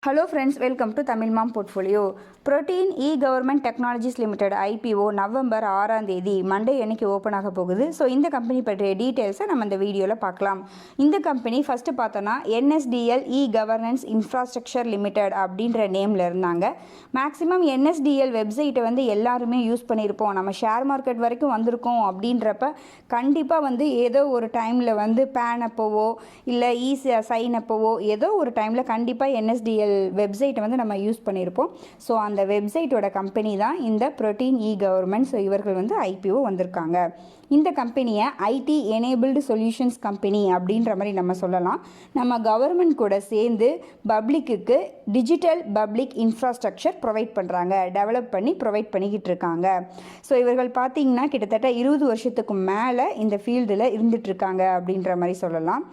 Hello friends, welcome to Tamil Mom Portfolio. Protein E-Government Technologies Limited IPO November 6ஆம் தேதி Monday அன்னைக்கு open ஆக போகுது. ஸோ இந்த கம்பெனி பற்றிய டீட்டெயில்ஸை நம்ம இந்த வீடியோவில் பார்க்கலாம். இந்த கம்பெனி ஃபஸ்ட்டு பார்த்தோன்னா NSDL E-Governance Infrastructure Limited அப்படின்ற நேமில் இருந்தாங்க. மேக்ஸிமம் NSDL வெப்சைட்டை எல்லாருமே யூஸ் பண்ணியிருப்போம். நம்ம ஷேர் மார்க்கெட் வரைக்கும் வந்திருக்கோம் அப்படின்றப்ப கண்டிப்பாக ஏதோ ஒரு டைமில் பேன் அப்போவோ இல்லை சைன் அப்போவோ ஏதோ ஒரு டைமில் கண்டிப்பாக NSDL வெப்சைட்டை நம்ம யூஸ் பண்ணியிருப்போம். ஸோ அந்த வெப்சைட்டோட கம்பெனி தான் இந்த ப்ரோட்டீன் E-Government. ஸோ இவர்கள் IPO வந்திருக்காங்க. இந்த கம்பெனியை ஐடி எனேபிள்டு சொல்யூஷன்ஸ் கம்பெனி அப்படின்ற மாதிரி நம்ம சொல்லலாம். நம்ம கவர்மெண்ட் கூட சேர்ந்து பப்ளிக்கு டிஜிட்டல் பப்ளிக் இன்ஃப்ராஸ்ட்ரக்சர் ப்ரொவைட் பண்ணுறாங்க, டெவலப் பண்ணி ப்ரொவைட் பண்ணிக்கிட்டு இருக்காங்க. ஸோ இவர்கள் பார்த்திங்கன்னா கிட்டத்தட்ட 20 வருஷத்துக்கு மேலே இந்த ஃபீல்டில் இருந்துகிட்ருக்காங்க அப்படின்ற மாதிரி சொல்லலாம்.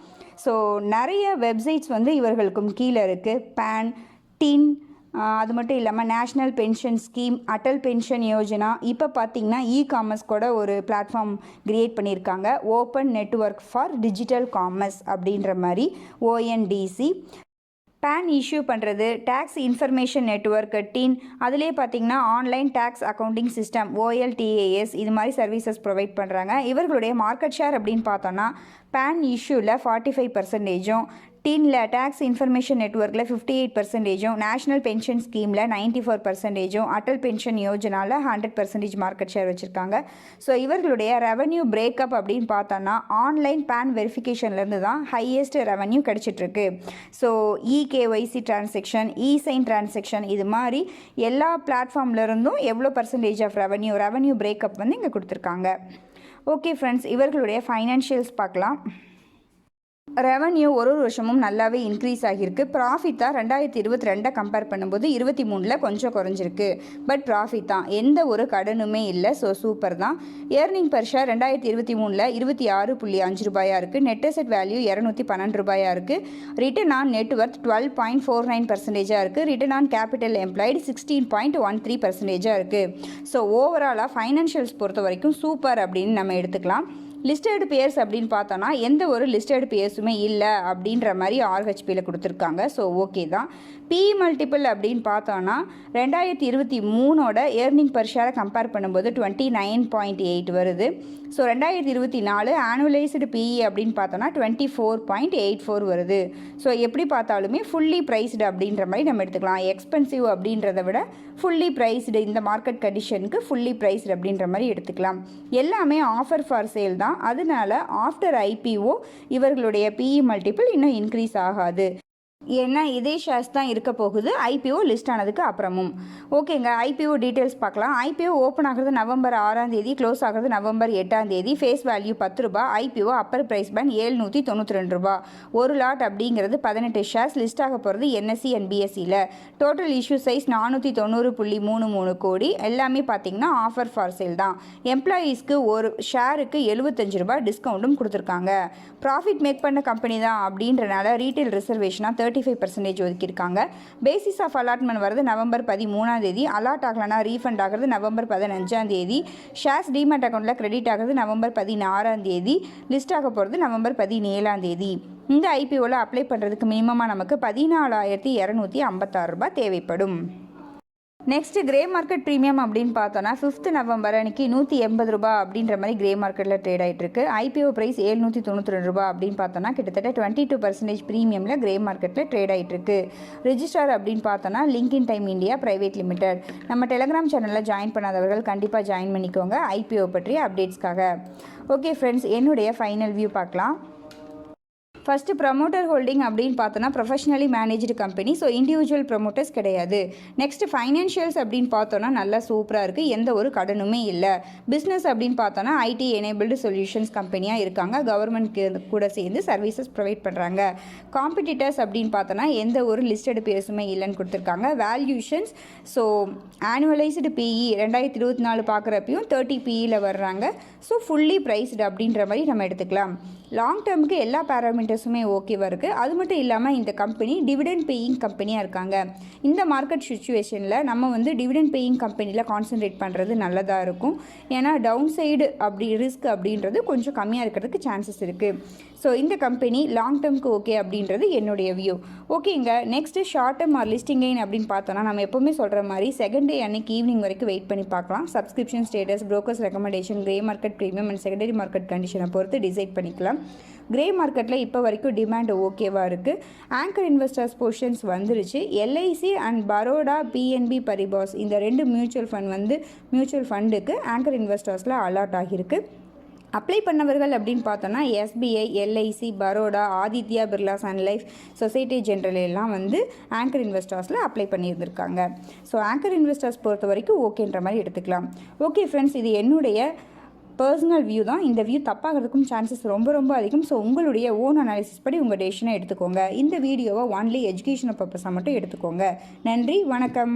ஸோ நிறைய வெப்சைட்ஸ் இவர்களுக்கும் கீழே இருக்குது. பேன், டின், அது மட்டும் இல்லாமல் national pension scheme, Atal pension Yojana, இப்போ பார்த்திங்கன்னா காமர்ஸ் கூட ஒரு பிளாட்ஃபார்ம் கிரியேட் பண்ணியிருக்காங்க, open network for digital commerce அப்படின்ற மாதிரி ONDC. பேன் இஷ்யூ பண்ணுறது, டேக்ஸ் இன்ஃபர்மேஷன் நெட்வொர்க், டின், அதிலே பார்த்திங்கன்னா online tax accounting system OLTAS இது மாதிரி சர்வீசஸ் ப்ரொவைட் பண்ணுறாங்க. இவர்களுடைய மார்க்கெட் ஷேர் அப்படின்னு பார்த்தோன்னா பேன் இஷ்யூவில் 45%, டின்ல டேக்ஸ் இன்ஃபர்மேஷன் நெட்வொர்க்கில் 58%, நேஷ்னல் பென்ஷன் ஸ்கீமில் 94%, அட்டல் பென்ஷன் யோஜனாவில் 100% மார்க்கெட் ஷேர் வச்சுருக்காங்க. ஸோ இவர்களுடைய ரெவன்யூ பிரேக்கப் அப்படின்னு பார்த்தோன்னா ஆன்லைன் பேன் வெரிஃபிகேஷன்லேருந்து தான் ஹையஸ்ட் ரெவன்யூ கிடச்சிட்ருக்கு. So EKYC transaction, sign transaction, இது மாதிரி எல்லா பிளாட்ஃபார்ம்லேருந்தும் எவ்வளோ பர்சன்டேஜ் ஆஃப் ரெவன்யூ பிரேக்கப் இங்கே கொடுத்துருக்காங்க. ஓகே ஃப்ரெண்ட்ஸ், இவர்களுடைய ஃபைனான்ஷியல்ஸ் பார்க்கலாம். ரெவன்யூ ஒரு வருஷமும் நல்லாவே இன்க்ரீஸ் ஆகியிருக்கு. ப்ராஃபிட் தான் 2022 கம்பேர் பண்ணும்போது 23 கொஞ்சம் குறைஞ்சிருக்கு. பட் ப்ராஃபிட் தான், எந்த ஒரு கடனுமே இல்லை. ஸோ சூப்பர் தான். ஏர்னிங் பர் ஷேர் 2023 26.5 ரூபாயாக இருக்குது. நெட் அசெட் வேல்யூ 212 ரூபாயாக இருக்குது. ரிட்டர்ன் ஆன் நெட்வொர்த் 12.49% இருக்குது. ரிட்டர்ன் ஆன் கேபிட்டல் எம்ப்ளாய்டு 16.13% இருக்குது. ஸோ ஓவராலாக ஃபைனான்ஷியல்ஸ் பொறுத்த வரைக்கும் சூப்பர் அப்படின்னு நம்ம எடுத்துக்கலாம். லிஸ்டட் பேர்ஸ் அப்படின்னு பார்த்தோன்னா எந்த ஒரு லிஸ்டட் பேர்ஸுமே இல்லை அப்படின்ற மாதிரி RHPயில் கொடுத்துருக்காங்க. ஸோ ஓகே தான். PE மல்டிபிள் அப்படின்னு பார்த்தோன்னா 2023 ஏர்னிங் பர் ஷேரை கம்பேர் பண்ணும்போது 29.8 வருது. ஸோ 2024 ஆனுவலைஸ்டு PE அப்படின்னு பார்த்தோன்னா 24.84 வருது. ஸோ எப்படி பார்த்தாலுமே ஃபுல்லி ப்ரைஸ்டு அப்படின்ற மாதிரி நம்ம எடுத்துக்கலாம். எக்ஸ்பென்சிவ் அப்படின்றத விட ஃபுல்லி ப்ரைஸ்டு, இந்த மார்க்கெட் கண்டிஷனுக்கு ஃபுல்லி ப்ரைஸ்டு அப்படின்ற மாதிரி எடுத்துக்கலாம். எல்லாமே ஆஃபர் ஃபார் சேல் தான். அதனால ஆஃப்டர் IPO இவர்களுடைய PE மல்டிபிள் இன்னும் இன்க்ரீஸ் ஆகாது. ஏன்னா இதே ஷேர்ஸ் தான் இருக்க போகுது IPO லிஸ்ட் ஆனதுக்கு அப்புறமும். ஓகேங்க, IPO டீட்டெயில்ஸ் பார்க்கலாம். IPO ஓப்பன் ஆகிறது நவம்பர் 6ஆம் தேதி, க்ளோஸ் ஆகிறது நவம்பர் 8ஆம் தேதி. ஃபேஸ் வேல்யூ 10 ரூபா. IPO அப்பர் ப்ரைஸ் பேண்ட் 792 ரூபா. ஒரு லாட் அப்படிங்கிறது 18 ஷேர்ஸ். லிஸ்ட் ஆக போகிறது NSE and BSEயில். Total issue size 490.33 crore. எல்லாமே பார்த்தீங்கன்னா ஆஃபர் ஃபார் சேல் தான். எம்ப்ளாயீஸ்க்கு ஒரு ஷேருக்கு 75 ரூபா டிஸ்கவுண்ட்டும் கொடுத்துருக்காங்க. ப்ராஃபிட் மேக் பண்ண கம்பெனி தான் அப்படின்றனால ரீட்டைல் ரிசர்வேஷனாக 35% ஒதுக்கியிருக்காங்க. பேசிஸ் ஆஃப் அலாட்மெண்ட் வருது நவம்பர் 13ஆம் தேதி. அலாட் ஆகலைன்னா ரீஃபண்ட் ஆகிறது நவம்பர் 15ஆம் தேதி. ஷேர்ஸ் டிமேட் அக்கௌண்ட்டில் கிரெடிட் ஆகிறது நவம்பர் 16ஆம் தேதி. லிஸ்ட் ஆக போகிறது நவம்பர் 17ஆம் தேதி. இந்த IPOவில் அப்ளை பண்ணுறதுக்கு மினிமமாக நமக்கு 14,256 ரூபாய் தேவைப்படும். நெக்ஸ்ட் கிரே மார்க்கெட் ப்ரீமியம் அப்படின்னு பார்த்தோன்னா 5th நவம்பர் அன்றைக்கி 180 ரூபா அப்படின்ற மாதிரி கிரே மார்க்கெட்டில் ட்ரேட் ஆகிட்டுருக்கு. IPO ப்ரைஸ் 792 ரூபா அப்படின்னு பார்த்தோன்னா கிட்டத்தட்ட 22% ப்ரீமியமில் கிரே மார்க்கெட்டில் ட்ரேட் ஆகிட்டுருக்கு. ரிஜிஸ்டர் அப்படின்னு பார்த்தோன்னா LinkedIn time India private limited. நம்ம டெலிகிராம் சேனலில் ஜாயின் பண்ணாதவர்கள் கண்டிப்பாக ஜாயின் பண்ணிக்கோங்க IPO பற்றிய அப்டேட்ஸ்க்காக. ஓகே ஃப்ரெண்ட்ஸ், என்னுடைய ஃபைனல் வியூ பார்க்கலாம். ஃபஸ்ட்டு ப்ரமோட்டர் ஹோல்டிங் அப்படின்னு பார்த்தோன்னா professionally managed company. So individual promoters கிடையாது. நெக்ஸ்ட் ஃபைனான்ஷியல்ஸ் அப்படின்னு பார்த்தோன்னா நல்லா சூப்பராக இருக்குது, எந்த ஒரு கடனுமே இல்லை. பிஸ்னஸ் அப்படின்னு பார்த்தோன்னா ஐடி எனேபிள்டு சொல்யூஷன்ஸ் கம்பெனியாக இருக்காங்க. கவர்மெண்ட் கூட சேர்ந்து சர்வீசஸ் ப்ரொவைட் பண்ணுறாங்க. காம்படிட்டர்ஸ் அப்படின்னு பார்த்தோன்னா எந்த ஒரு லிஸ்டட் பேர்ஸுமே இல்லைன்னு கொடுத்துருக்காங்க. வேல்யூஷன்ஸ், ஸோ ஆனுவலைஸ்டு PE 2024 பார்க்குறப்பையும் 30 PEயில் வர்றாங்க. ஸோ ஃபுல்லி ப்ரைஸ்டு அப்படின்ற மாதிரி நம்ம எடுத்துக்கலாம். லாங் டேர்முக்கு எல்லா பேராமீட்டர்ஸுமே ஓகேவாக இருக்குது. அது மட்டும் இல்லாமல் இந்த கம்பெனி டிவிடெண்ட் பேயிங் கம்பெனியாக இருக்காங்க. இந்த மார்க்கெட் சுச்சுவேஷனில் நம்ம டிவிடெண்ட் பேயிங் கம்பெனியில் கான்சென்ட்ரேட் பண்ணுறது நல்லதாக இருக்கும். ஏன்னா டவுன் சைடு ரிஸ்க் அப்படின்றது கொஞ்சம் கம்மியாக இருக்கிறதுக்கு சான்சஸ் இருக்குது. ஸோ இந்த கம்பெனி லாங் டேர்முக்கு ஓகே அப்படின்றது என்னுடைய வியூ. ஓகேங்க, next short term or listing gain அப்படின்னு பார்த்தோன்னா நம்ம எப்போவுமே சொல்கிற மாதிரி செகண்ட் டே அன்னைக்கு ஈவினிங் வரைக்கும் வெயிட் பண்ணி பார்க்கலாம். Subscription status, brokers recommendation, grey market premium and secondary market கண்டிஷனை பொறுத்து டிசைட் பண்ணிக்கலாம். கிரே மார்க்கெட்டில் இப்போ வரைக்கும் டிமாண்ட் ஓகேவாக இருக்குது. ஆங்கர் இன்வெஸ்டர்ஸ் பொசிஷன்ஸ் வந்துருச்சு. LIC and Baroda BNP Paribas இந்த 2 மியூச்சுவல் ஃபண்டுக்கு ஆங்கர் இன்வெஸ்டர்ஸில் அலாட் ஆகியிருக்கு. அப்ளை பண்ணவர்கள் அப்படின்னு பார்த்தோன்னா SBI, LIC, Baroda, Aditya Birla Sun Life, Societe Generale எல்லாம் ஆங்கர் இன்வெஸ்டர்ஸில் அப்ளை பண்ணியிருந்திருக்காங்க. ஸோ ஆங்கர் இன்வெஸ்டர்ஸ் பொறுத்த வரைக்கும் ஓகேன்ற மாதிரி எடுத்துக்கலாம். ஓகே ஃப்ரெண்ட்ஸ், இது என்னுடைய பர்சனல் வியூ தான். இந்த வியூ தப்பாகிறதுக்கும் சான்சஸ் ரொம்ப அதிகம். ஸோ உங்களுடைய ஓன் அனாலிசிஸ் படி உங்கள் டெசிஷனை எடுத்துக்கோங்க. இந்த வீடியோவை ஒன்லி எஜுகேஷனல் பர்பஸாக மட்டும் எடுத்துக்கோங்க. நன்றி, வணக்கம்.